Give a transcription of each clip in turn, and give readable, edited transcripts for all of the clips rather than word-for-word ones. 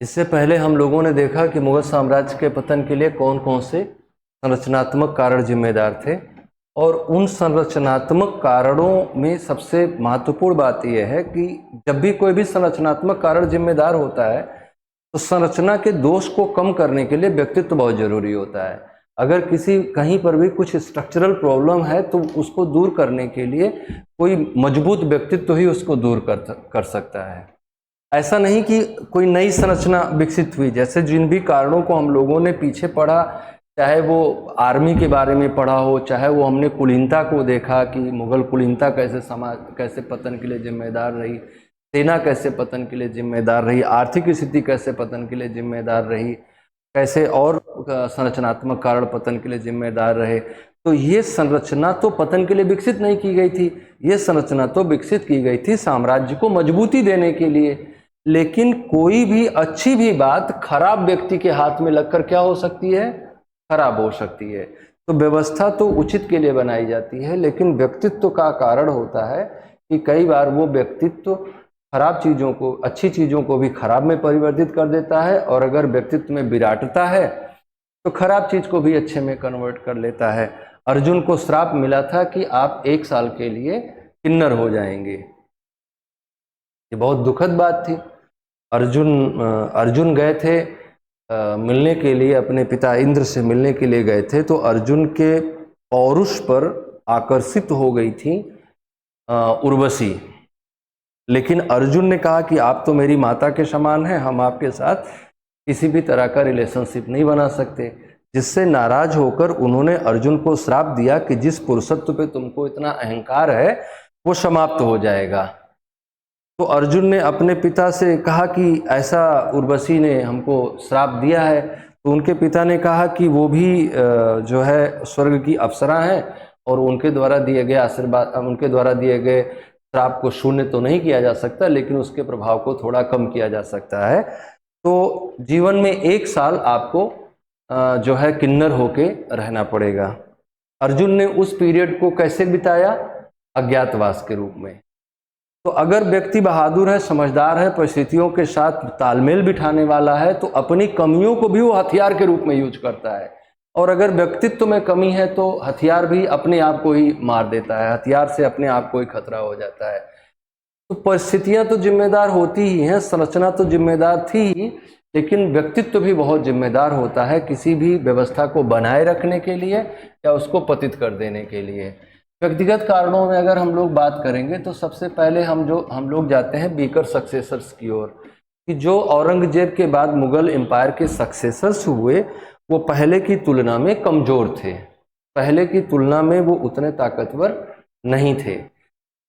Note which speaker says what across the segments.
Speaker 1: इससे पहले हम लोगों ने देखा कि मुगल साम्राज्य के पतन के लिए कौन कौन से संरचनात्मक कारण जिम्मेदार थे, और उन संरचनात्मक कारणों में सबसे महत्वपूर्ण बात यह है कि जब भी कोई भी संरचनात्मक कारण जिम्मेदार होता है तो संरचना के दोष को कम करने के लिए व्यक्तित्व बहुत जरूरी होता है। अगर किसी कहीं पर भी कुछ स्ट्रक्चरल प्रॉब्लम है तो उसको दूर करने के लिए कोई मजबूत व्यक्तित्व ही उसको दूर कर सकता है। ऐसा नहीं कि कोई नई संरचना विकसित हुई। जैसे जिन भी कारणों को हम लोगों ने पीछे पढ़ा, चाहे वो आर्मी के बारे में पढ़ा हो, चाहे वो हमने कुलीनता को देखा कि मुगल कुलीनता कैसे पतन के लिए जिम्मेदार रही, सेना कैसे पतन के लिए जिम्मेदार रही, आर्थिक स्थिति कैसे पतन के लिए जिम्मेदार रही, कैसे और संरचनात्मक कारण पतन के लिए जिम्मेदार रहे। तो ये संरचना तो पतन के लिए विकसित नहीं की गई थी, ये संरचना तो विकसित की गई थी साम्राज्य को मजबूती देने के लिए। लेकिन कोई भी अच्छी भी बात खराब व्यक्ति के हाथ में लगकर क्या हो सकती है, खराब हो सकती है। तो व्यवस्था तो उचित के लिए बनाई जाती है, लेकिन व्यक्तित्व का कारण होता है कि कई बार वो व्यक्तित्व खराब चीज़ों को, अच्छी चीज़ों को भी खराब में परिवर्तित कर देता है, और अगर व्यक्तित्व में विराटता है तो खराब चीज़ को भी अच्छे में कन्वर्ट कर लेता है। अर्जुन को श्राप मिला था कि आप 1 साल के लिए किन्नर हो जाएंगे। ये बहुत दुखद बात थी। अर्जुन गए थे मिलने के लिए, अपने पिता इंद्र से मिलने के लिए गए थे, तो अर्जुन के पौरुष पर आकर्षित हो गई थी उर्वशी। लेकिन अर्जुन ने कहा कि आप तो मेरी माता के समान हैं, हम आपके साथ किसी भी तरह का रिलेशनशिप नहीं बना सकते। जिससे नाराज होकर उन्होंने अर्जुन को श्राप दिया कि जिस पुरुषत्व पे तुमको इतना अहंकार है वो समाप्त हो जाएगा। तो अर्जुन ने अपने पिता से कहा कि ऐसा उर्वशी ने हमको श्राप दिया है। तो उनके पिता ने कहा कि वो भी जो है स्वर्ग की अप्सरा हैं, और उनके द्वारा दिए गए आशीर्वाद, उनके द्वारा दिए गए श्राप को शून्य तो नहीं किया जा सकता, लेकिन उसके प्रभाव को थोड़ा कम किया जा सकता है। तो जीवन में 1 साल आपको जो है किन्नर होके रहना पड़ेगा। अर्जुन ने उस पीरियड को कैसे बिताया, अज्ञातवास के रूप में। तो अगर व्यक्ति बहादुर है, समझदार है, परिस्थितियों के साथ तालमेल बिठाने वाला है, तो अपनी कमियों को भी वो हथियार के रूप में यूज करता है। और अगर व्यक्तित्व में कमी है तो हथियार भी अपने आप को ही मार देता है, हथियार से अपने आप को ही खतरा हो जाता है। तो परिस्थितियां तो जिम्मेदार होती ही हैं, संरचना तो जिम्मेदार थी ही, लेकिन व्यक्तित्व भी बहुत जिम्मेदार होता है किसी भी व्यवस्था को बनाए रखने के लिए या उसको पतित कर देने के लिए। व्यक्तिगत कारणों में अगर हम लोग बात करेंगे तो सबसे पहले हम लोग जाते हैं वीकर सक्सेसर्स की ओर, कि जो औरंगजेब के बाद मुगल एम्पायर के सक्सेसर्स हुए वो पहले की तुलना में कमज़ोर थे, पहले की तुलना में वो उतने ताकतवर नहीं थे।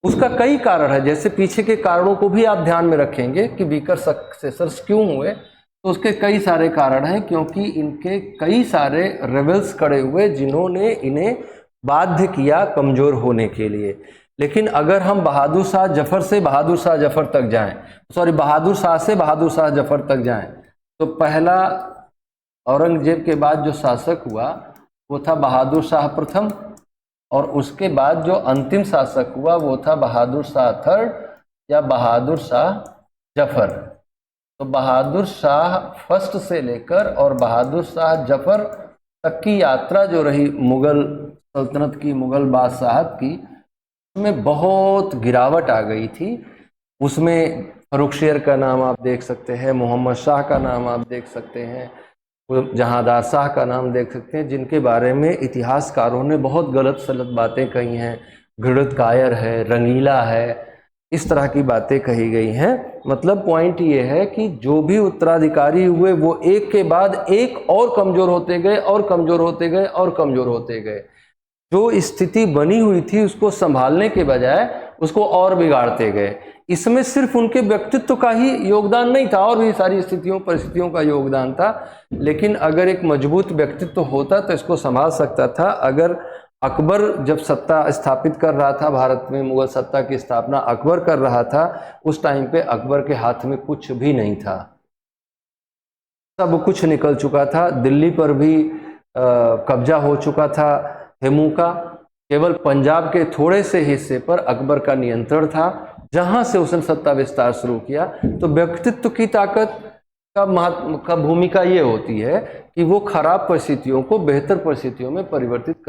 Speaker 1: उसका कई कारण है, जैसे पीछे के कारणों को भी आप ध्यान में रखेंगे कि वीकर सक्सेसर्स क्यों हुए, तो उसके कई सारे कारण हैं। क्योंकि इनके कई सारे रेबल्स खड़े हुए जिन्होंने इन्हें बाध्य किया कमज़ोर होने के लिए। लेकिन अगर हम बहादुर शाह जफर से बहादुर शाह जफर तक जाएं, बहादुर शाह से बहादुर शाह जफर तक जाएं, तो पहला औरंगजेब के बाद जो शासक हुआ वो था बहादुर शाह प्रथम, और उसके बाद जो अंतिम शासक हुआ वो था बहादुर शाह थर्ड या बहादुर शाह जफर। तो बहादुर शाह फर्स्ट से लेकर और बहादुर शाह जफर तक की यात्रा जो रही मुगल सल्तनत की, मुगल बादशाहत की, उसमें बहुत गिरावट आ गई थी। उसमें फर्रुखशियर का नाम आप देख सकते हैं, मोहम्मद शाह का नाम आप देख सकते हैं, जहांदार शाह का नाम देख सकते हैं, जिनके बारे में इतिहासकारों ने बहुत गलत सलत बातें कही हैं। घृणित कायर है, रंगीला है, इस तरह की बातें कही गई हैं। मतलब पॉइंट ये है कि जो भी उत्तराधिकारी हुए वो एक के बाद एक और कमज़ोर होते गए और कमज़ोर होते गए और कमज़ोर होते गए। जो स्थिति बनी हुई थी उसको संभालने के बजाय उसको और बिगाड़ते गए। इसमें सिर्फ उनके व्यक्तित्व का ही योगदान नहीं था, और भी सारी स्थितियों परिस्थितियों का योगदान था। लेकिन अगर एक मजबूत व्यक्तित्व होता तो इसको संभाल सकता था। अगर अकबर जब सत्ता स्थापित कर रहा था भारत में, मुगल सत्ता की स्थापना अकबर कर रहा था, उस टाइम पे अकबर के हाथ में कुछ भी नहीं था, सब कुछ निकल चुका था। दिल्ली पर भी कब्जा हो चुका था हेमू का, केवल पंजाब के थोड़े से हिस्से पर अकबर का नियंत्रण था, जहां से उसने सत्ता विस्तार शुरू किया। तो व्यक्तित्व की ताकत, का भूमिका ये होती है कि वो खराब परिस्थितियों को बेहतर परिस्थितियों में परिवर्तित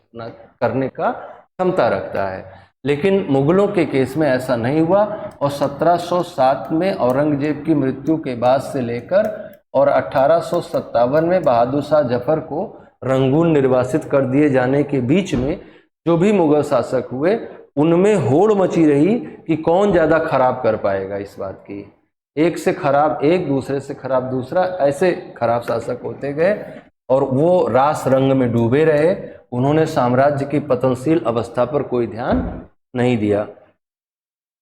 Speaker 1: करने का क्षमता रखता है। लेकिन मुगलों के केस में ऐसा नहीं हुआ और 1707 में औरंगजेब की मृत्यु के बाद से लेकर और 1857 में बहादुर शाह जफर को रंगून निर्वासित कर दिए जाने के बीच में जो भी मुगल शासक हुए उनमें होड़ मची रही कि कौन ज़्यादा खराब कर पाएगा। इस बात की एक से खराब एक, दूसरे से खराब दूसरा, ऐसे खराब शासक होते गए और वो रास रंग में डूबे रहे। उन्होंने साम्राज्य की पतनशील अवस्था पर कोई ध्यान नहीं दिया।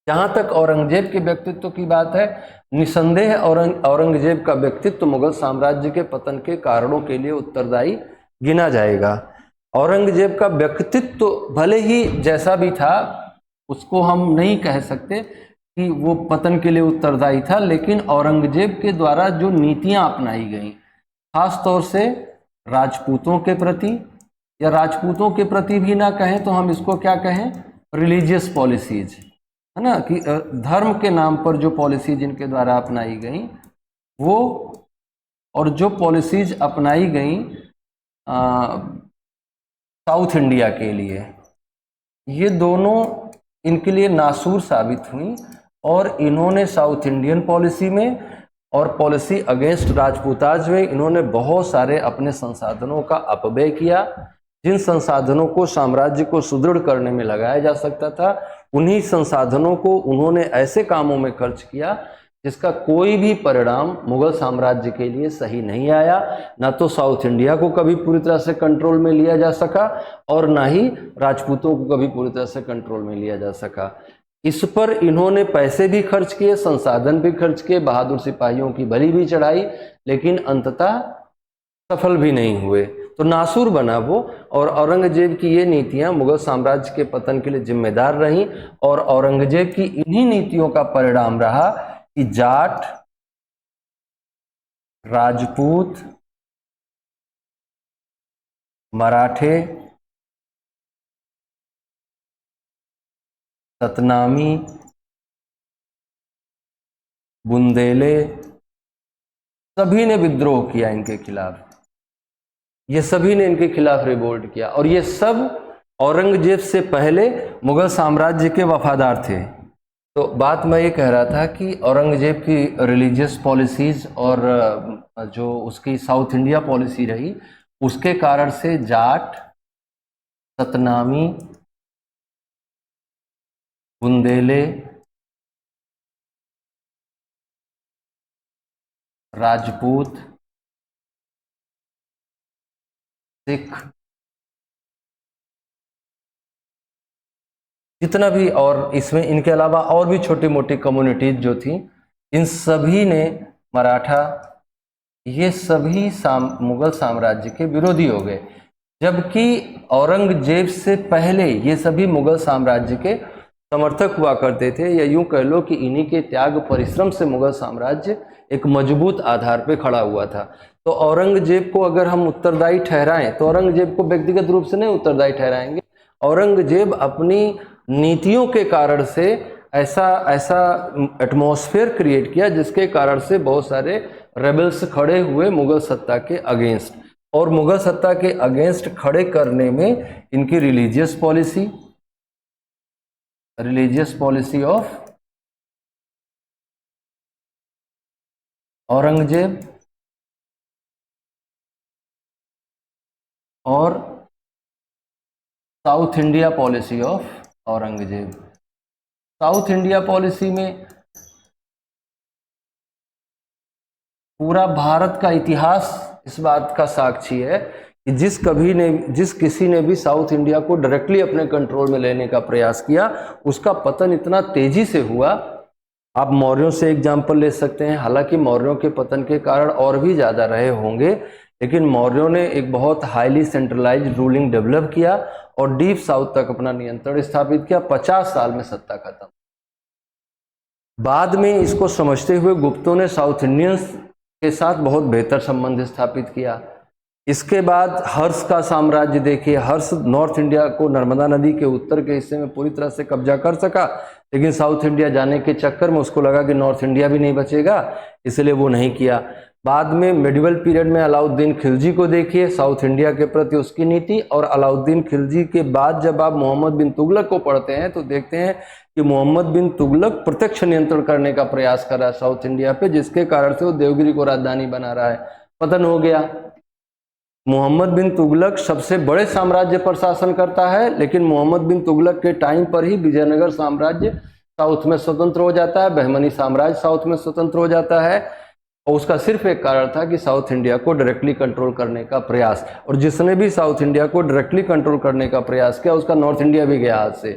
Speaker 1: जहाँ तक औरंगजेब के व्यक्तित्व की बात है, निसंदेह औरंगजेब का व्यक्तित्व मुगल साम्राज्य के पतन के कारणों के लिए उत्तरदायी गिना जाएगा। औरंगजेब का व्यक्तित्व भले ही जैसा भी था उसको हम नहीं कह सकते कि वो पतन के लिए उत्तरदायी था, लेकिन औरंगजेब के द्वारा जो नीतियां अपनाई गई, खास तौर से राजपूतों के प्रति, या राजपूतों के प्रति भी ना कहें तो हम इसको क्या कहें, रिलीजियस पॉलिसीज, है ना, कि धर्म के नाम पर जो पॉलिसीज इनके द्वारा अपनाई गई वो, और जो पॉलिसीज अपनाई गई साउथ इंडिया के लिए, ये दोनों इनके लिए नासूर साबित हुई। और इन्होंने साउथ इंडियन पॉलिसी में और पॉलिसी अगेंस्ट राजपूताज में इन्होंने बहुत सारे अपने संसाधनों का अपव्यय किया। जिन संसाधनों को साम्राज्य को सुदृढ़ करने में लगाया जा सकता था, उन्हीं संसाधनों को उन्होंने ऐसे कामों में खर्च किया जिसका कोई भी परिणाम मुगल साम्राज्य के लिए सही नहीं आया। ना तो साउथ इंडिया को कभी पूरी तरह से कंट्रोल में लिया जा सका और ना ही राजपूतों को कभी पूरी तरह से कंट्रोल में लिया जा सका। इस पर इन्होंने पैसे भी खर्च किए, संसाधन भी खर्च किए, बहादुर सिपाहियों की बलि भी चढ़ाई, लेकिन अंततः सफल भी नहीं हुए। तो नासूर बना वो, और औरंगजेब की ये नीतियां मुगल साम्राज्य के पतन के लिए जिम्मेदार रहीं। और औरंगजेब की इन्हीं नीतियों का परिणाम रहा कि जाट, राजपूत, मराठे, सतनामी, बुंदेले, सभी ने विद्रोह किया इनके खिलाफ। ये सभी ने इनके खिलाफ रिवोल्ट किया, और ये सब औरंगजेब से पहले मुगल साम्राज्य के वफादार थे। तो बात मैं ये कह रहा था कि औरंगजेब की रिलीजियस पॉलिसीज और जो उसकी साउथ इंडिया पॉलिसी रही, उसके कारण से जाट, सतनामी, बुंदेले, राजपूत, सिख, जितना भी, और इसमें इनके अलावा और भी छोटी मोटी कम्युनिटीज जो थी, इन सभी ने, मराठा, ये सभी मुगल साम्राज्य के विरोधी हो गए। जबकि औरंगजेब से पहले ये सभी मुगल साम्राज्य के समर्थक हुआ करते थे, या यूं कह लो कि इन्हीं के त्याग परिश्रम से मुगल साम्राज्य एक मजबूत आधार पर खड़ा हुआ था। तो औरंगजेब को अगर हम उत्तरदायी ठहराएं तो औरंगजेब को व्यक्तिगत रूप से नहीं उत्तरदायी ठहराएंगे। औरंगजेब अपनी नीतियों के कारण से ऐसा एटमॉस्फेयर क्रिएट किया जिसके कारण से बहुत सारे रेबल्स खड़े हुए मुगल सत्ता के अगेंस्ट, और मुगल सत्ता के अगेंस्ट खड़े करने में इनकी रिलीजियस पॉलिसी ऑफ औरंगजेब और south India policy of Aurangzeb. South India policy में पूरा भारत का इतिहास इस बात का साक्षी है कि जिस किसी ने भी साउथ इंडिया को डायरेक्टली अपने कंट्रोल में लेने का प्रयास किया, उसका पतन इतना तेजी से हुआ। आप मौर्यों से एग्जाम्पल ले सकते हैं, हालांकि मौर्यों के पतन के कारण और भी ज़्यादा रहे होंगे, लेकिन मौर्यों ने एक बहुत हाईली सेंट्रलाइज्ड रूलिंग डेवलप किया और डीप साउथ तक अपना नियंत्रण स्थापित किया। 50 साल में सत्ता खत्म। बाद में इसको समझते हुए गुप्तों ने साउथ इंडियंस के साथ बहुत बेहतर संबंध स्थापित किया। इसके बाद हर्ष का साम्राज्य देखिए, हर्ष नॉर्थ इंडिया को नर्मदा नदी के उत्तर के हिस्से में पूरी तरह से कब्जा कर सका, लेकिन साउथ इंडिया जाने के चक्कर में उसको लगा कि नॉर्थ इंडिया भी नहीं बचेगा, इसलिए वो नहीं किया। बाद में मेडिवल पीरियड में अलाउद्दीन खिलजी को देखिए, साउथ इंडिया के प्रति उसकी नीति। और अलाउद्दीन खिलजी के बाद जब आप मोहम्मद बिन तुगलक को पढ़ते हैं तो देखते हैं कि मोहम्मद बिन तुगलक प्रत्यक्ष नियंत्रण करने का प्रयास कर रहा है साउथ इंडिया पे, जिसके कारण से वो देवगिरी को राजधानी बना रहा है। पतन हो गया। मोहम्मद बिन तुगलक सबसे बड़े साम्राज्य पर शासन करता है, लेकिन मोहम्मद बिन तुगलक के टाइम पर ही विजयनगर साम्राज्य साउथ में स्वतंत्र हो जाता है, बहमनी साम्राज्य साउथ में स्वतंत्र हो जाता है। और उसका सिर्फ एक कारण था कि साउथ इंडिया को डायरेक्टली कंट्रोल करने का प्रयास, और जिसने भी साउथ इंडिया को डायरेक्टली कंट्रोल करने का प्रयास किया उसका नॉर्थ इंडिया भी गया हाथ से।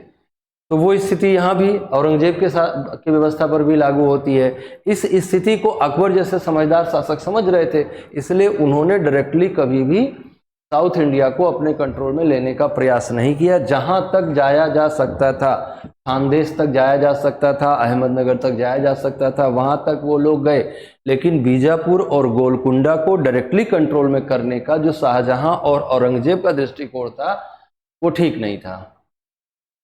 Speaker 1: तो वो स्थिति यहाँ भी औरंगजेब के साथ की व्यवस्था पर भी लागू होती है। इस स्थिति को अकबर जैसे समझदार शासक समझ रहे थे, इसलिए उन्होंने डायरेक्टली कभी भी साउथ इंडिया को अपने कंट्रोल में लेने का प्रयास नहीं किया। जहां तक जाया जा सकता था, खानदेश तक जाया जा सकता था, अहमदनगर तक जाया जा सकता था, वहां तक वो लोग गए। लेकिन बीजापुर और गोलकुंडा को डायरेक्टली कंट्रोल में करने का जो शाहजहां और औरंगजेब का दृष्टिकोण था वो ठीक नहीं था।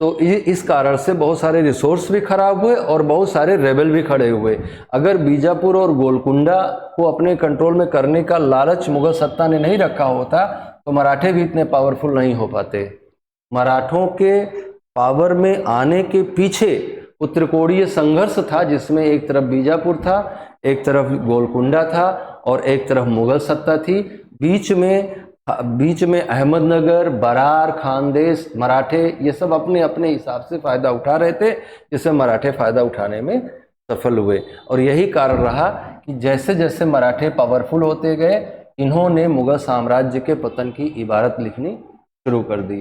Speaker 1: तो इस कारण से बहुत सारे रिसोर्स भी खराब हुए और बहुत सारे रेबल भी खड़े हुए। अगर बीजापुर और गोलकुंडा को अपने कंट्रोल में करने का लालच मुगल सत्ता ने नहीं रखा होता तो मराठे भी इतने पावरफुल नहीं हो पाते। मराठों के पावर में आने के पीछे उत्तरकोणीय संघर्ष था, जिसमें एक तरफ बीजापुर था, एक तरफ गोलकुंडा था और एक तरफ मुगल सत्ता थी। बीच में अहमदनगर, बरार, खानदेश, मराठे ये सब अपने अपने हिसाब से फायदा उठा रहे थे, जिससे मराठे फायदा उठाने में सफल हुए। और यही कारण रहा कि जैसे जैसे मराठे पावरफुल होते गए, इन्होंने मुगल साम्राज्य के पतन की इबारत लिखनी शुरू कर दी।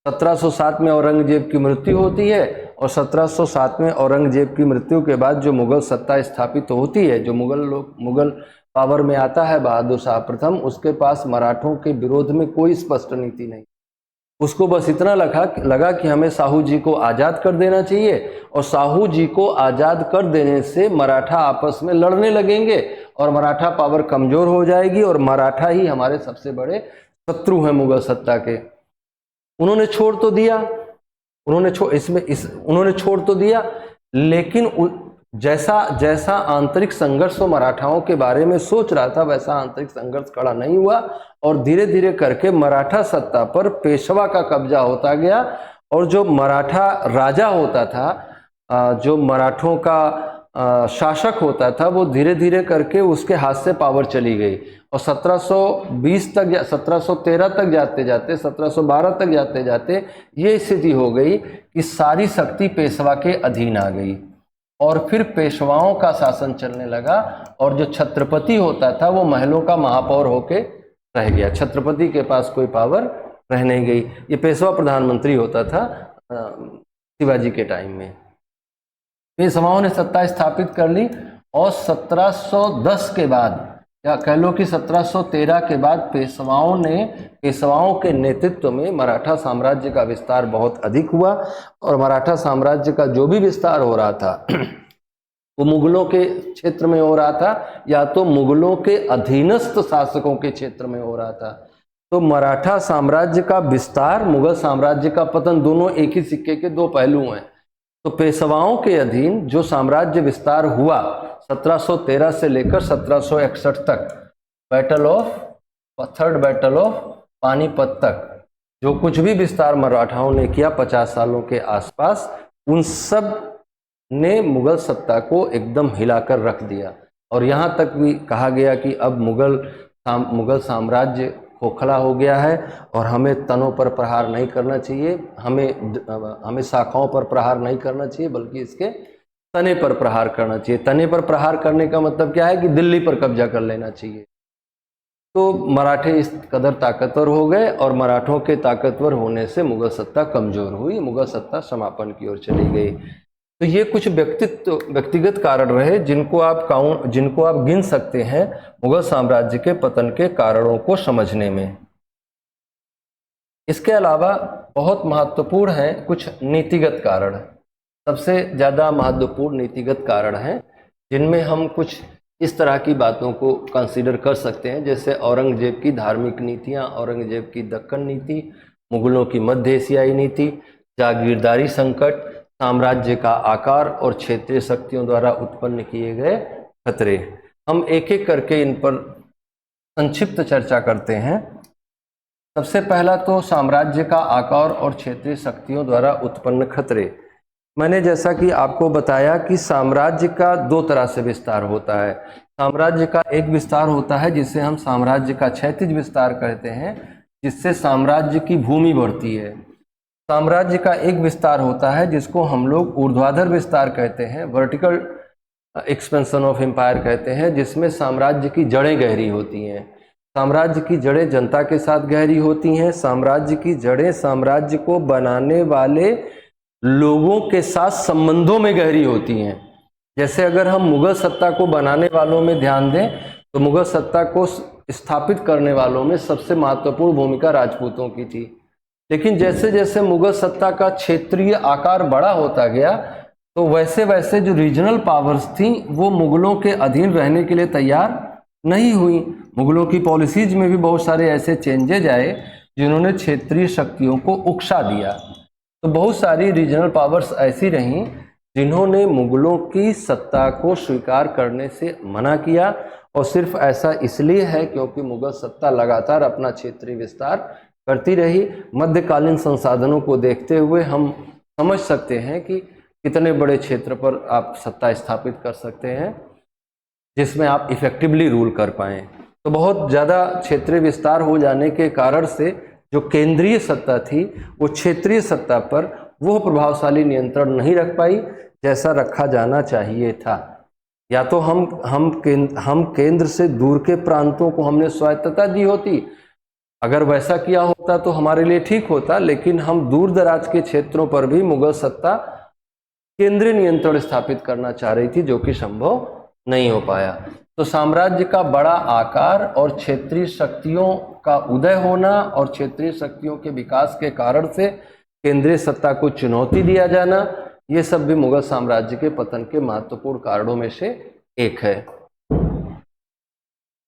Speaker 1: 1707 में औरंगजेब की मृत्यु होती है और 1707 में औरंगजेब की मृत्यु के बाद जो मुगल सत्ता स्थापित होती है, जो मुगल पावर में आता है बहादुर शाह प्रथम, उसके पास मराठों के विरोध में कोई स्पष्ट नीति नहीं। उसको बस इतना लगा कि हमें साहू जी को आज़ाद कर देना चाहिए, और साहू जी को आज़ाद कर देने से मराठा आपस में लड़ने लगेंगे और मराठा पावर कमज़ोर हो जाएगी और मराठा ही हमारे सबसे बड़े शत्रु हैं मुगल सत्ता के। उन्होंने छोड़ तो दिया, उन्होंने छोड़ तो दिया, लेकिन जैसा आंतरिक संघर्ष वो मराठाओं के बारे में सोच रहा था वैसा आंतरिक संघर्ष खड़ा नहीं हुआ, और धीरे धीरे करके मराठा सत्ता पर पेशवा का कब्जा होता गया। और जो मराठा राजा होता था, जो मराठों का शासक होता था, वो धीरे धीरे करके उसके हाथ से पावर चली गई। और 1720 तक 1713 तक जाते जाते 1712 तक जाते जाते ये स्थिति हो गई कि सारी शक्ति पेशवा के अधीन आ गई, और फिर पेशवाओं का शासन चलने लगा। और जो छत्रपति होता था वो महलों का महापौर होके रह गया, छत्रपति के पास कोई पावर रह नहीं गई। ये पेशवा प्रधानमंत्री होता था शिवाजी के टाइम में। पेशवाओं ने सत्ता स्थापित कर ली, और 1710 के बाद, या कह लो कि 1713 के बाद पेशवाओं के नेतृत्व में मराठा साम्राज्य का विस्तार बहुत अधिक हुआ। और मराठा साम्राज्य का जो भी विस्तार हो रहा था वो मुगलों के क्षेत्र में हो रहा था या तो मुगलों के अधीनस्थ शासकों के क्षेत्र में हो रहा था। तो मराठा साम्राज्य का विस्तार, मुगल साम्राज्य का पतन, दोनों एक ही सिक्के के दो पहलू हैं। तो पेशवाओं के अधीन जो साम्राज्य विस्तार हुआ 1713 से लेकर 1761 तक, थर्ड बैटल ऑफ पानीपत तक, जो कुछ भी विस्तार मराठाओं ने किया 50 सालों के आसपास, उन सब ने मुगल सत्ता को एकदम हिलाकर रख दिया। और यहाँ तक भी कहा गया कि अब मुगल साम्राज्य खोखला हो गया है और हमें तनों पर प्रहार नहीं करना चाहिए, हमें शाखाओं पर प्रहार नहीं करना चाहिए, बल्कि इसके तने पर प्रहार करना चाहिए। तने पर प्रहार करने का मतलब क्या है कि दिल्ली पर कब्जा कर लेना चाहिए। तो मराठे इस कदर ताकतवर हो गए, और मराठों के ताकतवर होने से मुगल सत्ता कमजोर हुई, मुगल सत्ता समापन की ओर चली गई। तो ये कुछ व्यक्तिगत कारण रहे जिनको आप गिन सकते हैं मुगल साम्राज्य के पतन के कारणों को समझने में। इसके अलावा बहुत महत्वपूर्ण हैं कुछ नीतिगत कारण। सबसे ज़्यादा महत्वपूर्ण नीतिगत कारण हैं जिनमें हम कुछ इस तरह की बातों को कंसीडर कर सकते हैं, जैसे औरंगजेब की धार्मिक नीतियाँ, औरंगजेब की दक्कन नीति, मुगलों की मध्य एशियाई नीति, जागीरदारी संकट, साम्राज्य का आकार और क्षेत्रीय शक्तियों द्वारा उत्पन्न किए गए खतरे। हम एक एक करके इन पर संक्षिप्त चर्चा करते हैं। सबसे पहला तो साम्राज्य का आकार और क्षेत्रीय शक्तियों द्वारा उत्पन्न खतरे। मैंने जैसा कि आपको बताया कि साम्राज्य का दो तरह से विस्तार होता है। साम्राज्य का एक विस्तार होता है जिसे हम साम्राज्य का क्षैतिज विस्तार कहते हैं, जिससे साम्राज्य की भूमि बढ़ती है। साम्राज्य का एक विस्तार होता है जिसको हम लोग ऊर्ध्वाधर विस्तार कहते हैं, वर्टिकल एक्सपेंशन ऑफ एम्पायर कहते हैं, जिसमें साम्राज्य की जड़ें गहरी होती हैं। साम्राज्य की जड़ें जनता के साथ गहरी होती हैं। साम्राज्य की जड़ें साम्राज्य को बनाने वाले लोगों के साथ संबंधों में गहरी होती हैं। जैसे अगर हम मुगल सत्ता को बनाने वालों में ध्यान दें तो मुगल सत्ता को स्थापित करने वालों में सबसे महत्वपूर्ण भूमिका राजपूतों की थी। लेकिन जैसे जैसे मुगल सत्ता का क्षेत्रीय आकार बड़ा होता गया तो वैसे वैसे जो रीजनल पावर्स थी वो मुगलों के अधीन रहने के लिए तैयार नहीं हुई। मुगलों की पॉलिसीज में भी बहुत सारे ऐसे चेंजेज आए जिन्होंने क्षेत्रीय शक्तियों को उकसा दिया। तो बहुत सारी रीजनल पावर्स ऐसी रहीं जिन्होंने मुगलों की सत्ता को स्वीकार करने से मना किया, और सिर्फ ऐसा इसलिए है क्योंकि मुगल सत्ता लगातार अपना क्षेत्रीय विस्तार करती रही। मध्यकालीन संसाधनों को देखते हुए हम समझ सकते हैं कि कितने बड़े क्षेत्र पर आप सत्ता स्थापित कर सकते हैं जिसमें आप इफेक्टिवली रूल कर पाएँ। तो बहुत ज़्यादा क्षेत्रीय विस्तार हो जाने के कारण से जो केंद्रीय सत्ता थी वो क्षेत्रीय सत्ता पर वो प्रभावशाली नियंत्रण नहीं रख पाई जैसा रखा जाना चाहिए था। या तो हम केंद्र से दूर के प्रांतों को हमने स्वायत्तता दी होती, अगर वैसा किया होता तो हमारे लिए ठीक होता, लेकिन हम दूर दराज के क्षेत्रों पर भी मुगल सत्ता केंद्रीय नियंत्रण स्थापित करना चाह रही थी, जो कि संभव नहीं हो पाया। तो साम्राज्य का बड़ा आकार और क्षेत्रीय शक्तियों का उदय होना और क्षेत्रीय शक्तियों के विकास के कारण से केंद्रीय सत्ता को चुनौती दिया जाना, ये सब भी मुगल साम्राज्य के पतन के महत्वपूर्ण कारणों में से एक है।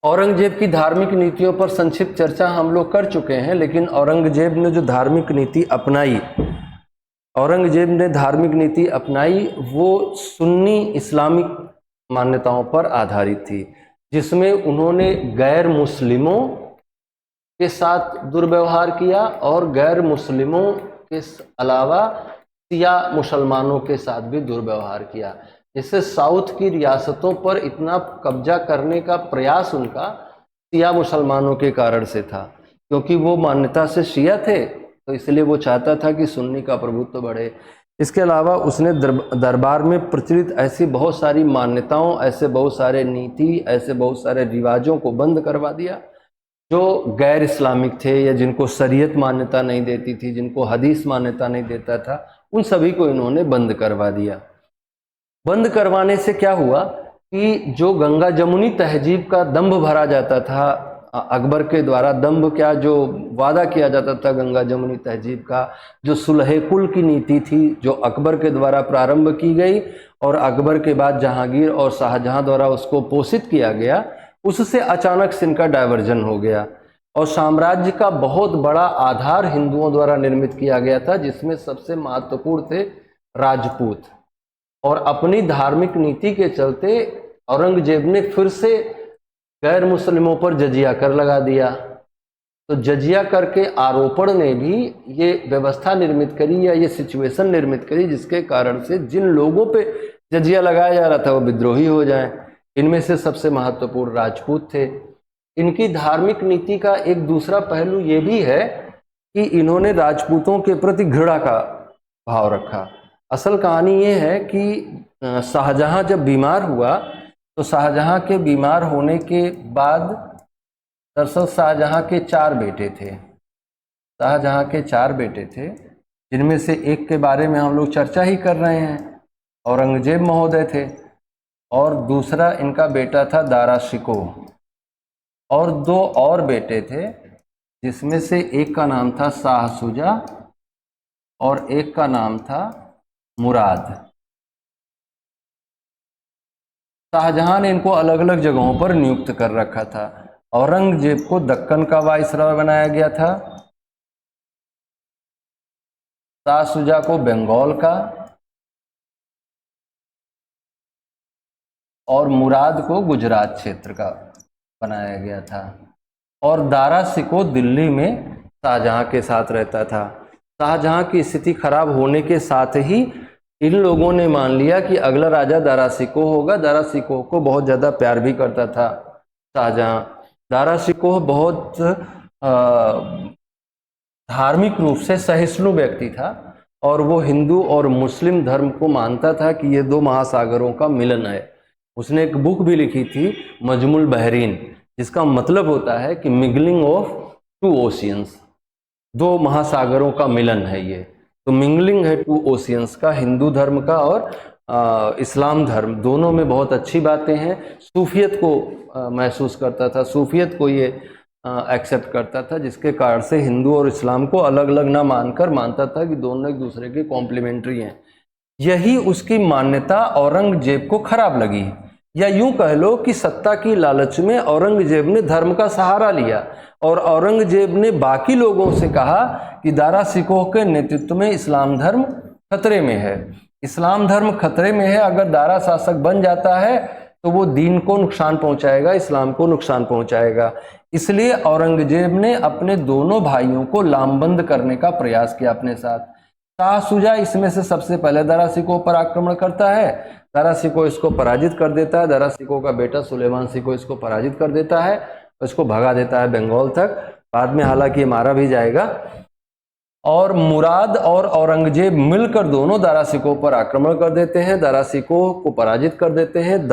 Speaker 1: औरंगजेब की धार्मिक नीतियों पर संक्षिप्त चर्चा हम लोग कर चुके हैं, लेकिन औरंगजेब ने जो धार्मिक नीति अपनाई, औरंगजेब ने धार्मिक नीति अपनाई वो सुन्नी इस्लामिक मान्यताओं पर आधारित थी, जिसमें उन्होंने गैर मुस्लिमों के साथ दुर्व्यवहार किया और गैर मुस्लिमों के अलावा शिया मुसलमानों के साथ भी दुर्व्यवहार किया। जिससे साउथ की रियासतों पर इतना कब्जा करने का प्रयास उनका शिया मुसलमानों के कारण से था, क्योंकि वो मान्यता से शिया थे, तो इसलिए वो चाहता था कि सुन्नी का प्रभुत्व बढ़े। इसके अलावा उसने दरबार में प्रचलित ऐसी बहुत सारी मान्यताओं, ऐसे बहुत सारे नीति, ऐसे बहुत सारे रिवाजों को बंद करवा दिया जो गैर इस्लामिक थे या जिनको शरीयत मान्यता नहीं देती थी, जिनको हदीस मान्यता नहीं देता था, उन सभी को इन्होंने बंद करवा दिया। बंद करवाने से क्या हुआ कि जो गंगा जमुनी तहजीब का दंभ भरा जाता था अकबर के द्वारा, दंभ क्या, जो वादा किया जाता था गंगा जमुनी तहजीब का, जो सुलह कुल की नीति थी जो अकबर के द्वारा प्रारंभ की गई और अकबर के बाद जहांगीर और शाहजहां द्वारा उसको पोषित किया गया, उससे अचानक से इनका डायवर्जन हो गया और साम्राज्य का बहुत बड़ा आधार हिंदुओं द्वारा निर्मित किया गया था, जिसमें सबसे महत्वपूर्ण थे राजपूत। और अपनी धार्मिक नीति के चलते औरंगजेब ने फिर से गैर मुस्लिमों पर जजिया कर लगा दिया। तो जजिया कर के आरोपण ने भी ये व्यवस्था निर्मित करी या ये सिचुएशन निर्मित करी जिसके कारण से जिन लोगों पे जजिया लगाया जा रहा था वो विद्रोही हो जाएं। इनमें से सबसे महत्वपूर्ण राजपूत थे। इनकी धार्मिक नीति का एक दूसरा पहलू ये भी है कि इन्होंने राजपूतों के प्रति घृणा का भाव रखा। असल कहानी ये है कि शाहजहां जब बीमार हुआ तो शाहजहां के बीमार होने के बाद, दरअसल शाहजहां के 4 बेटे थे। शाहजहां के 4 बेटे थे, जिनमें से एक के बारे में हम लोग चर्चा ही कर रहे हैं, औरंगजेब महोदय थे, और दूसरा इनका बेटा था दारा शिकोह, और 2 और बेटे थे जिसमें से एक का नाम था शाह शुजा और एक का नाम था मुराद। शाहजहां ने इनको अलग अलग जगहों पर नियुक्त कर रखा था। औरंगजेब को दक्कन का वाइसरॉय बनाया गया था, शाह शुजा को बंगाल का, और मुराद को गुजरात क्षेत्र का बनाया गया था। और दारा शिकोह दिल्ली में शाहजहां के साथ रहता था। शाहजहां की स्थिति खराब होने के साथ ही इन लोगों ने मान लिया कि अगला राजा दारा शिकोह होगा। दारा शिकोह को बहुत ज़्यादा प्यार भी करता था शाहजहां। दारा शिकोह बहुत धार्मिक रूप से सहिष्णु व्यक्ति था और वो हिंदू और मुस्लिम धर्म को मानता था कि ये दो महासागरों का मिलन है। उसने एक बुक भी लिखी थी मजमुल बहरीन, जिसका मतलब होता है कि मिंगलिंग ऑफ टू ओशियंस, दो महासागरों का मिलन है ये। तो मिंगलिंग है टू ओशियंस का, हिंदू धर्म का और इस्लाम धर्म, दोनों में बहुत अच्छी बातें हैं। सूफियत को महसूस करता था, सूफियत को ये एक्सेप्ट करता था, जिसके कारण से हिंदू और इस्लाम को अलग अलग ना मानकर मानता था कि दोनों एक दूसरे के कॉम्प्लीमेंट्री हैं। यही उसकी मान्यता औरंगजेब को खराब लगी, या यूं कह लो कि सत्ता की लालच में औरंगजेब ने धर्म का सहारा लिया और औरंगजेब ने बाकी लोगों से कहा कि दारा शिकोह के नेतृत्व में इस्लाम धर्म खतरे में है, इस्लाम धर्म खतरे में है। अगर दारा शासक बन जाता है तो वो दीन को नुकसान पहुंचाएगा, इस्लाम को नुकसान पहुंचाएगा। इसलिए औरंगजेब ने अपने दोनों भाइयों को लामबंद करने का प्रयास किया अपने साथ। शाह शुजा इसमें से सबसे पहले दारा शिकोह पर आक्रमण करता है। दारा शिकोह इसको पराजित कर देता है। दारा शिकोह का बेटा सुलेमान शिकोह इसको पराजित कर देता है, इसको भगा देता है बंगाल तक। बाद में हालांकि ये मारा भी जाएगा। और मुराद और औरंगजेब मिलकर दोनों दारा शिकोह पर आक्रमण कर देते हैं, दारा शिकोह को पराजित कर देते हैं।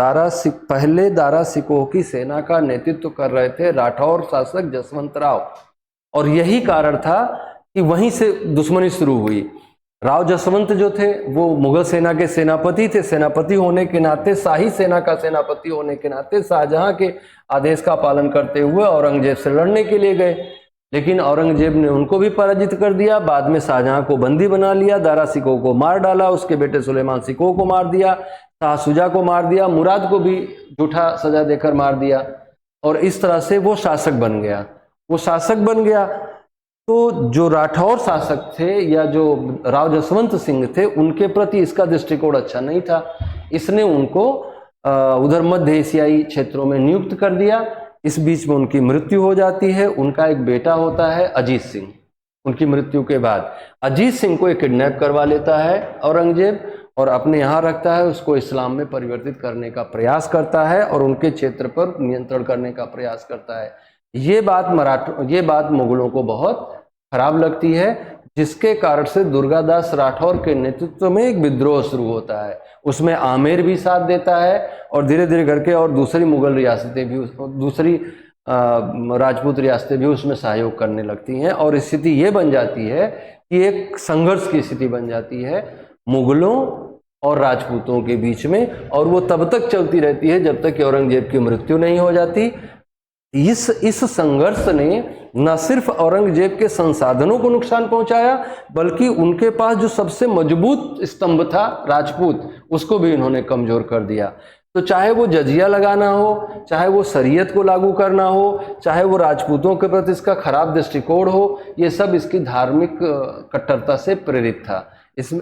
Speaker 1: पहले दारा शिकोह की सेना का नेतृत्व कर रहे थे राठौर शासक जसवंत राव, और यही कारण था कि वहीं से दुश्मनी शुरू हुई। राव जसवंत जो थे वो मुगल सेना के सेनापति थे। सेनापति होने के नाते, शाही सेना का सेनापति होने के नाते शाहजहां के आदेश का पालन करते हुए औरंगजेब से लड़ने के लिए गए, लेकिन औरंगजेब ने उनको भी पराजित कर दिया। बाद में शाहजहां को बंदी बना लिया, दारा शिकोह को मार डाला, उसके बेटे सुलेमान शिकोह को मार दिया, शाह शुजा को मार दिया, मुराद को भी झूठा सजा देकर मार दिया, और इस तरह से वो शासक बन गया। वो शासक बन गया तो जो राठौर शासक थे या जो राव जसवंत सिंह थे, उनके प्रति इसका दृष्टिकोण अच्छा नहीं था। इसने उनको उधर मध्य एशियाई क्षेत्रों में नियुक्त कर दिया। इस बीच में उनकी मृत्यु हो जाती है। उनका एक बेटा होता है अजीत सिंह। उनकी मृत्यु के बाद अजीत सिंह को एक किडनैप करवा लेता है औरंगजेब और अपने यहाँ रखता है, उसको इस्लाम में परिवर्तित करने का प्रयास करता है और उनके क्षेत्र पर नियंत्रण करने का प्रयास करता है। ये बात मुगलों को बहुत खराब लगती है, जिसके कारण से दुर्गादास राठौर के नेतृत्व में एक विद्रोह शुरू होता है। उसमें आमेर भी साथ देता है और धीरे धीरे करके और दूसरी मुगल रियासतें भी, दूसरी राजपूत रियासतें भी उसमें सहयोग करने लगती हैं, और स्थिति ये बन जाती है कि एक संघर्ष की स्थिति बन जाती है मुगलों और राजपूतों के बीच में, और वो तब तक चलती रहती है जब तक कि औरंगजेब की मृत्यु नहीं हो जाती। इस संघर्ष ने न सिर्फ औरंगजेब के संसाधनों को नुकसान पहुंचाया, बल्कि उनके पास जो सबसे मजबूत स्तंभ था राजपूत, उसको भी इन्होंने कमजोर कर दिया। तो चाहे वो जजिया लगाना हो, चाहे वो शरीयत को लागू करना हो, चाहे वो राजपूतों के प्रति इसका खराब दृष्टिकोण हो, ये सब इसकी धार्मिक कट्टरता से प्रेरित था।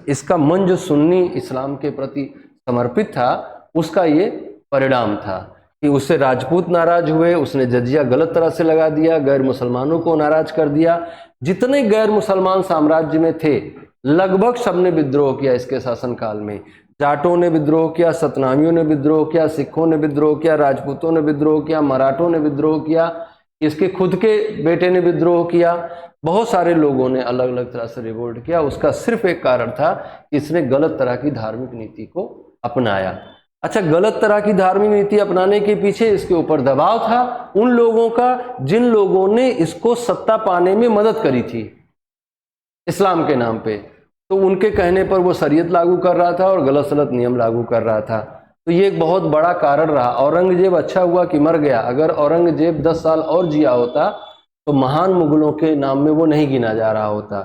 Speaker 1: इसका मन जो सुन्नी इस्लाम के प्रति समर्पित था, उसका ये परिणाम था कि उससे राजपूत नाराज हुए, उसने जजिया गलत तरह से लगा दिया, गैर मुसलमानों को नाराज कर दिया। जितने गैर मुसलमान साम्राज्य में थे लगभग सबने विद्रोह किया इसके शासनकाल में। जाटों ने विद्रोह किया, सतनामियों ने विद्रोह किया, सिखों ने विद्रोह किया, राजपूतों ने विद्रोह किया, मराठों ने विद्रोह किया, इसके खुद के बेटे ने विद्रोह किया। बहुत सारे लोगों ने अलग अलग तरह से रिवोल्ट किया। उसका सिर्फ एक कारण था कि इसने गलत तरह की धार्मिक नीति को अपनाया। अच्छा, गलत तरह की धार्मिक नीति अपनाने के पीछे इसके ऊपर दबाव था उन लोगों का जिन लोगों ने इसको सत्ता पाने में मदद करी थी इस्लाम के नाम पे। तो उनके कहने पर वो शरीयत लागू कर रहा था और गलत सलत नियम लागू कर रहा था। तो ये एक बहुत बड़ा कारण रहा। औरंगजेब अच्छा हुआ कि मर गया। अगर औरंगजेब 10 साल और जिया होता तो महान मुगलों के नाम में वो नहीं गिना जा रहा होता,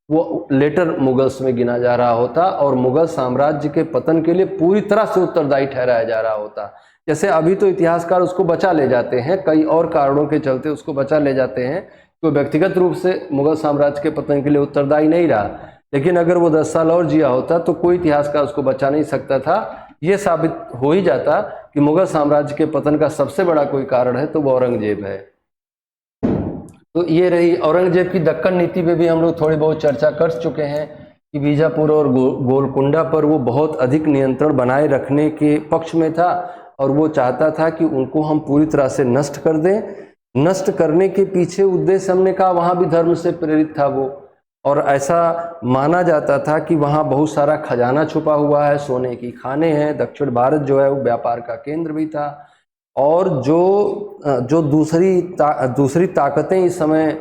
Speaker 1: वो लेटर मुगल्स में गिना जा रहा होता और मुगल साम्राज्य के पतन के लिए पूरी तरह से उत्तरदायी ठहराया जा रहा होता। जैसे अभी तो इतिहासकार उसको बचा ले जाते हैं, कई और कारणों के चलते उसको बचा ले जाते हैं, तो व्यक्तिगत रूप से मुगल साम्राज्य के पतन के लिए उत्तरदायी नहीं रहा। लेकिन अगर वो 10 साल और जिया होता तो कोई इतिहासकार उसको बचा नहीं सकता था। ये साबित हो ही जाता कि मुगल साम्राज्य के पतन का सबसे बड़ा कोई कारण है तो वो औरंगजेब है। तो ये रही औरंगजेब की दक्कन नीति पे भी हम लोग थोड़ी बहुत चर्चा कर चुके हैं कि बीजापुर और गोलकुंडा पर वो बहुत अधिक नियंत्रण बनाए रखने के पक्ष में था और वो चाहता था कि उनको हम पूरी तरह से नष्ट कर दें। नष्ट करने के पीछे उद्देश्य हमने कहा वहाँ भी धर्म से प्रेरित था वो, और ऐसा माना जाता था कि वहाँ बहुत सारा खजाना छुपा हुआ है, सोने की खाने हैं, दक्षिण भारत जो है वो व्यापार का केंद्र भी था। और जो दूसरी ताकतें इस समय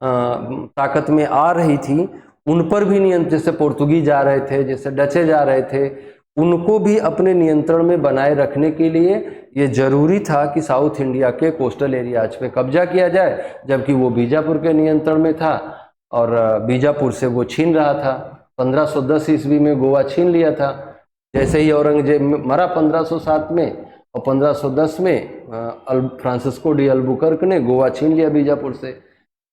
Speaker 1: ताकत में आ रही थी उन पर भी नियंत्रण, जैसे पुर्तगीज आ रहे थे, जैसे डचे जा रहे थे, उनको भी अपने नियंत्रण में बनाए रखने के लिए ये जरूरी था कि साउथ इंडिया के कोस्टल एरियाज पे कब्जा किया जाए, जबकि वो बीजापुर के नियंत्रण में था और बीजापुर से वो छीन रहा था। 1510 ईस्वी में गोवा छीन लिया था, जैसे ही औरंगजेब मरा 1507 में, और 1510 में फ्रांसिस्को डी अल्बुकर्क ने गोवा छीन लिया बीजापुर से।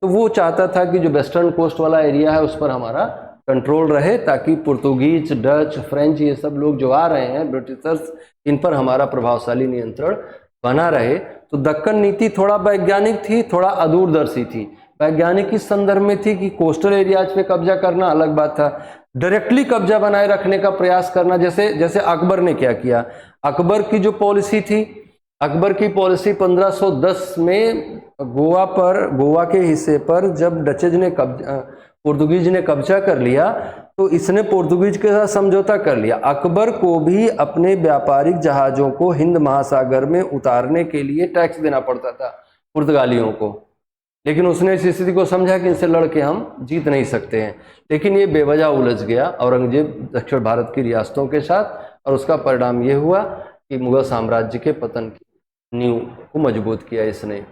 Speaker 1: तो वो चाहता था कि जो वेस्टर्न कोस्ट वाला एरिया है उस पर हमारा कंट्रोल रहे, ताकि पुर्तगीज, डच, फ्रेंच, ये सब लोग जो आ रहे हैं ब्रिटिशर्स, इन पर हमारा प्रभावशाली नियंत्रण बना रहे। तो दक्कन नीति थोड़ा वैज्ञानिक थी, थोड़ा अदूरदर्शी थी। वैज्ञानिक इस संदर्भ में थी कि कोस्टल एरियाज पे कब्जा करना अलग बात था, डायरेक्टली कब्जा बनाए रखने का प्रयास करना, जैसे अकबर ने क्या किया। अकबर की जो पॉलिसी थी, अकबर की पॉलिसी 1510 में गोवा के हिस्से पर जब पुर्तगीज ने कब्जा कर लिया तो इसने पुर्तगीज के साथ समझौता कर लिया। अकबर को भी अपने व्यापारिक जहाज़ों को हिंद महासागर में उतारने के लिए टैक्स देना पड़ता था पुर्तगालियों को, लेकिन उसने इस स्थिति को समझा कि इनसे लड़के हम जीत नहीं सकते हैं। लेकिन ये बेवजह उलझ गया औरंगजेब दक्षिण भारत की रियासतों के साथ, और उसका परिणाम ये हुआ कि मुगल साम्राज्य के पतन की नींव को मजबूत किया इसने।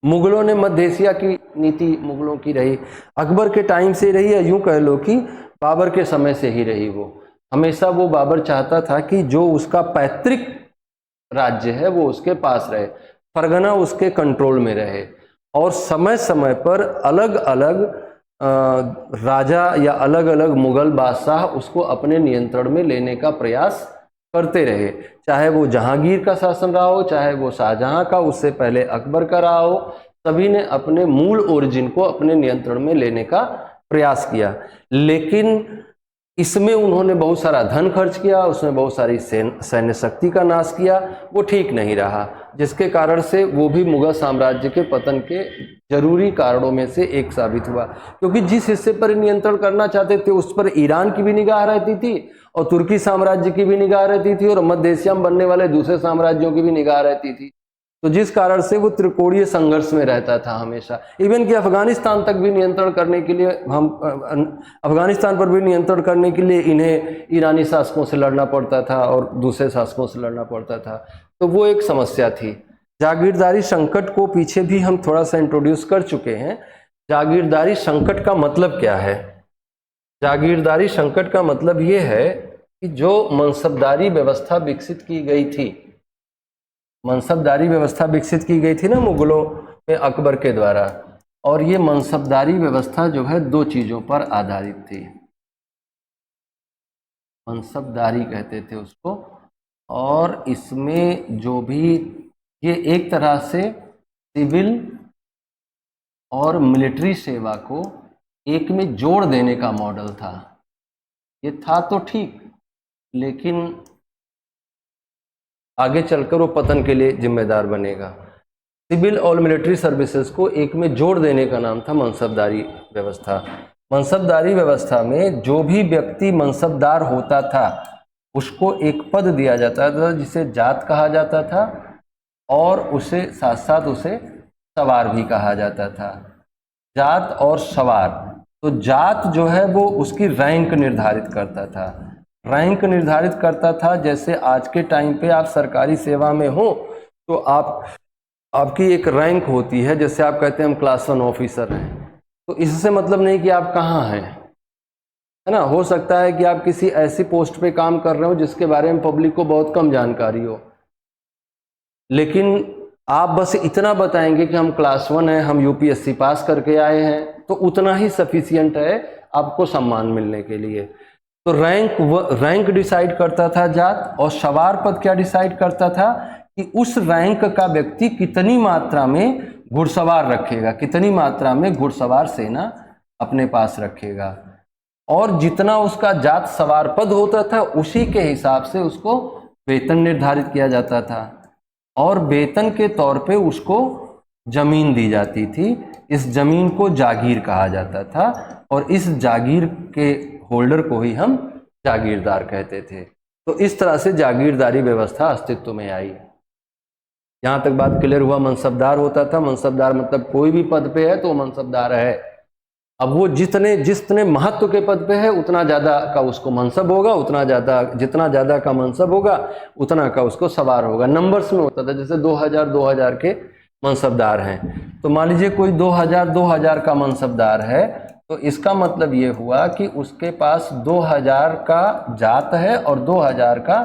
Speaker 1: मुगलों ने मध्य एशिया की नीति मुगलों की रही, अकबर के टाइम से रही, या यूं कह लो कि बाबर के समय से ही रही। वो हमेशा वो बाबर चाहता था कि जो उसका पैतृक राज्य है वो उसके पास रहे, फरगना उसके कंट्रोल में रहे, और समय समय पर अलग अलग राजा या अलग अलग मुगल बादशाह उसको अपने नियंत्रण में लेने का प्रयास करते रहे। चाहे वो जहांगीर का शासन रहा हो, चाहे वो शाहजहां का, उससे पहले अकबर का रहा हो, सभी ने अपने मूल ओरिजिन को अपने नियंत्रण में लेने का प्रयास किया। लेकिन इसमें उन्होंने बहुत सारा धन खर्च किया, उसमें बहुत सारी सैन्य शक्ति का नाश किया, वो ठीक नहीं रहा, जिसके कारण से वो भी मुगल साम्राज्य के पतन के जरूरी कारणों में से एक साबित हुआ। क्योंकि जिस हिस्से पर नियंत्रण करना चाहते थे उस पर ईरान की भी निगाह रहती थी, और तुर्की साम्राज्य की भी निगाह रहती थी, और मध्य एशिया में बनने वाले दूसरे साम्राज्यों की भी निगाह रहती थी। तो जिस कारण से वो त्रिकोणीय संघर्ष में रहता था हमेशा। इवन कि अफगानिस्तान तक भी नियंत्रण करने के लिए अफगानिस्तान पर भी नियंत्रण करने के लिए इन्हें ईरानी शासकों से लड़ना पड़ता था और दूसरे शासकों से लड़ना पड़ता था। तो वो एक समस्या थी। जागीरदारी संकट को पीछे भी हम थोड़ा सा इंट्रोड्यूस कर चुके हैं। जागीरदारी संकट का मतलब क्या है? जागीरदारी संकट का मतलब ये है कि जो मनसबदारी व्यवस्था विकसित की गई थी, मनसबदारी व्यवस्था विकसित की गई थी ना मुगलों में अकबर के द्वारा, और ये मनसबदारी व्यवस्था जो है दो चीजों पर आधारित थी। मनसबदारी कहते थे उसको, और इसमें जो भी ये एक तरह से सिविल और मिलिट्री सेवा को एक में जोड़ देने का मॉडल था। ये था तो ठीक, लेकिन आगे चलकर वो पतन के लिए जिम्मेदार बनेगा। सिविल और मिलिट्री सर्विसेज को एक में जोड़ देने का नाम था मनसबदारी व्यवस्था। मनसबदारी व्यवस्था में जो भी व्यक्ति मनसबदार होता था उसको एक पद दिया जाता था जिसे जात कहा जाता था, और उसे साथ साथ उसे सवार भी कहा जाता था। जात और सवार, तो जात जो है वो उसकी रैंक निर्धारित करता था, रैंक निर्धारित करता था। जैसे आज के टाइम पे आप सरकारी सेवा में हो तो आपकी एक रैंक होती है, जैसे आप कहते हैं हम क्लास 1 ऑफिसर हैं, तो इससे मतलब नहीं कि आप कहाँ हैं, है ना। हो सकता है कि आप किसी ऐसी पोस्ट पे काम कर रहे हो जिसके बारे में पब्लिक को बहुत कम जानकारी हो, लेकिन आप बस इतना बताएंगे कि हम क्लास 1 हैं, हम यूपीएससी पास करके आए हैं, तो उतना ही सफिशियंट है आपको सम्मान मिलने के लिए। तो तो रैंक डिसाइड करता था जात, और सवार पद क्या डिसाइड करता था कि उस रैंक का व्यक्ति कितनी मात्रा में घुड़सवार रखेगा, कितनी मात्रा में घुड़सवार सेना अपने पास रखेगा, और जितना उसका जात सवार पद होता था उसी के हिसाब से उसको वेतन निर्धारित किया जाता था, और वेतन के तौर पे उसको जमीन दी जाती थी। इस जमीन को जागीर कहा जाता था, और इस जागीर के होल्डर को ही हम जागीरदार कहते थे। तो इस तरह से जागीरदारी व्यवस्था अस्तित्व में आई। यहाँ तक बात क्लियर हुआ। मनसबदार होता था, मनसबदार मतलब कोई भी पद पे है तो मनसबदार है। अब वो जितने महत्व के पद पे है उतना ज़्यादा का उसको मनसब होगा, जितना ज़्यादा का मनसब होगा उतना का उसको सवार होगा। नंबर्स में होता था, जैसे 2000 के मनसबदार हैं, तो मान लीजिए कोई 2000 का मनसबदार है, तो इसका मतलब ये हुआ कि उसके पास 2000 का जात है और 2000 का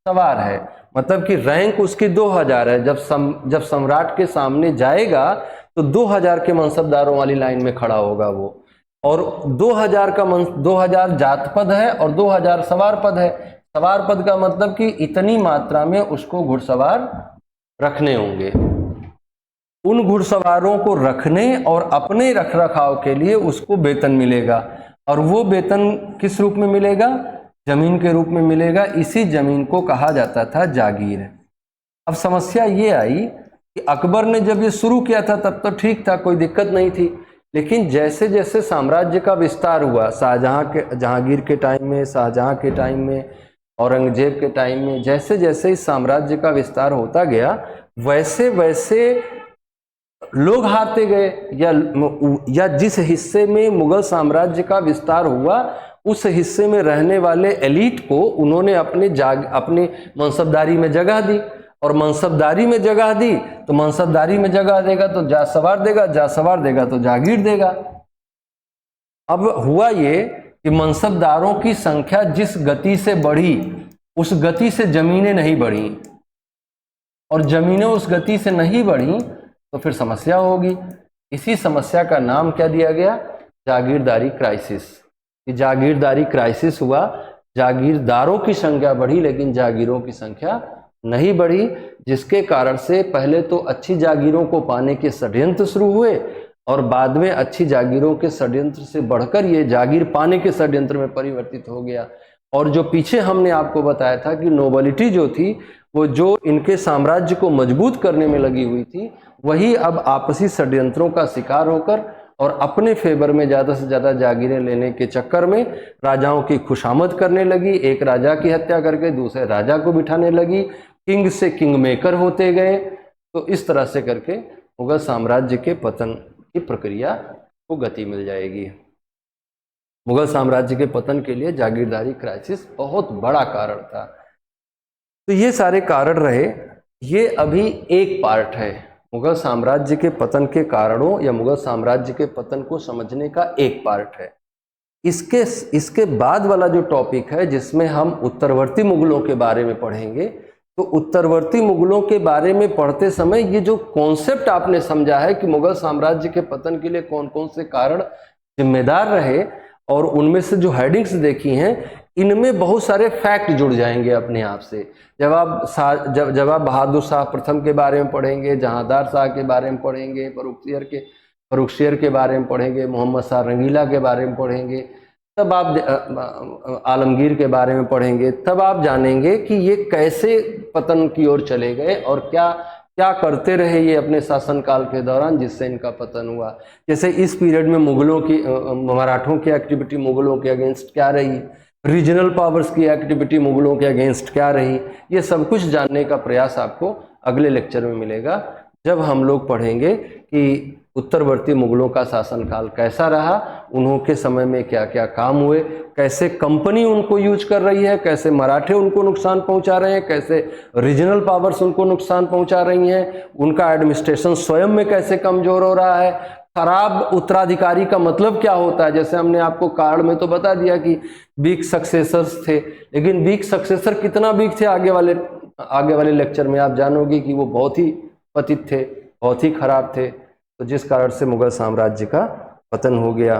Speaker 1: सवार है। मतलब कि रैंक उसकी 2000 है। जब सम्राट के सामने जाएगा तो 2000 के मनसबदारों वाली लाइन में खड़ा होगा वो, और 2000 जात पद है और 2000 सवार पद है। सवार पद का मतलब कि इतनी मात्रा में उसको घुड़सवार रखने होंगे। उन घुड़सवारों को रखने और अपने रख रखाव के लिए उसको वेतन मिलेगा, और वो वेतन किस रूप में मिलेगा? जमीन के रूप में मिलेगा। इसी जमीन को कहा जाता था जागीर। अब समस्या ये आई कि अकबर ने जब ये शुरू किया था तब तो ठीक था, कोई दिक्कत नहीं थी, लेकिन जैसे जैसे साम्राज्य का विस्तार हुआ, जहांगीर के टाइम में, शाहजहां के टाइम में, औरंगजेब के टाइम में, जैसे जैसे इस साम्राज्य का विस्तार होता गया, वैसे वैसे लोग हारते गए, या जिस हिस्से में मुगल साम्राज्य का विस्तार हुआ उस हिस्से में रहने वाले एलीट को उन्होंने अपने मनसबदारी में जगह दी, और मनसबदारी में जगह दी तो मनसबदारी में जगह देगा तो जा सवार देगा तो जागीर देगा। अब हुआ ये कि मनसबदारों की संख्या जिस गति से बढ़ी उस गति से जमीनें नहीं बढ़ी, और जमीनें उस गति से नहीं बढ़ी तो फिर समस्या होगी। इसी समस्या का नाम क्या दिया गया? जागीरदारी क्राइसिस। जागीरदारी क्राइसिस हुआ। जागीरदारों की संख्या बढ़ी लेकिन जागीरों की संख्या नहीं बढ़ी, जिसके कारण से पहले तो अच्छी जागीरों को पाने के षड्यंत्र शुरू हुए, और बाद में अच्छी जागीरों के षड्यंत्र से बढ़कर ये जागीर पाने के षड्यंत्र में परिवर्तित हो गया। और जो पीछे हमने आपको बताया था कि नोबिलिटी जो थी वो जो इनके साम्राज्य को मजबूत करने में लगी हुई थी, वही अब आपसी षड्यंत्रों का शिकार होकर और अपने फेवर में ज़्यादा से ज़्यादा जागीरें लेने के चक्कर में राजाओं की खुशामद करने लगी। एक राजा की हत्या करके दूसरे राजा को बिठाने लगी, किंग से किंग मेकर होते गए। तो इस तरह से करके मुगल साम्राज्य के पतन की प्रक्रिया को गति मिल जाएगी। मुगल साम्राज्य के पतन के लिए जागीरदारी क्राइसिस बहुत बड़ा कारण था। तो ये सारे कारण रहे, ये अभी एक पार्ट है। मुगल साम्राज्य के पतन के कारणों या मुगल साम्राज्य के पतन को समझने का एक पार्ट है। इसके बाद वाला जो टॉपिक है जिसमें हम उत्तरवर्ती मुगलों के बारे में पढ़ेंगे, तो उत्तरवर्ती मुगलों के बारे में पढ़ते समय ये जो कॉन्सेप्ट आपने समझा है कि मुगल साम्राज्य के पतन के लिए कौन कौन से कारण जिम्मेदार रहे और उनमें से जो हेडिंग्स देखी हैं, इनमें बहुत सारे फैक्ट जुड़ जाएंगे अपने आप से। जब आप बहादुर शाह प्रथम के बारे में पढ़ेंगे, जहांदार शाह के बारे में पढ़ेंगे, फर्रुखसियर के बारे में पढ़ेंगे, मोहम्मद शाह रंगीला के बारे में पढ़ेंगे, तब आप आलमगीर के बारे में पढ़ेंगे, तब आप जानेंगे कि ये कैसे पतन की ओर चले गए और क्या क्या करते रहे ये अपने शासनकाल के दौरान जिससे इनका पतन हुआ। जैसे इस पीरियड में मुगलों की मराठों की एक्टिविटी मुगलों के अगेंस्ट क्या रही, रीजनल पावर्स की एक्टिविटी मुगलों के अगेंस्ट क्या रही, ये सब कुछ जानने का प्रयास आपको अगले लेक्चर में मिलेगा, जब हम लोग पढ़ेंगे कि उत्तरवर्ती मुगलों का शासनकाल कैसा रहा, उनके समय में क्या क्या काम हुए, कैसे कंपनी उनको यूज कर रही है, कैसे मराठे उनको नुकसान पहुंचा रहे हैं, कैसे रीजनल पावर्स उनको नुकसान पहुंचा रही हैं, उनका एडमिनिस्ट्रेशन स्वयं में कैसे कमजोर हो रहा है, खराब उत्तराधिकारी का मतलब क्या होता है। जैसे हमने आपको कारण में तो बता दिया कि वीक सक्सेसर्स थे, लेकिन वीक सक्सेसर कितना वीक थे आगे वाले लेक्चर में आप जानोगे कि वो बहुत ही पतित थे, बहुत ही खराब थे, तो जिस कारण से मुगल साम्राज्य का पतन हो गया।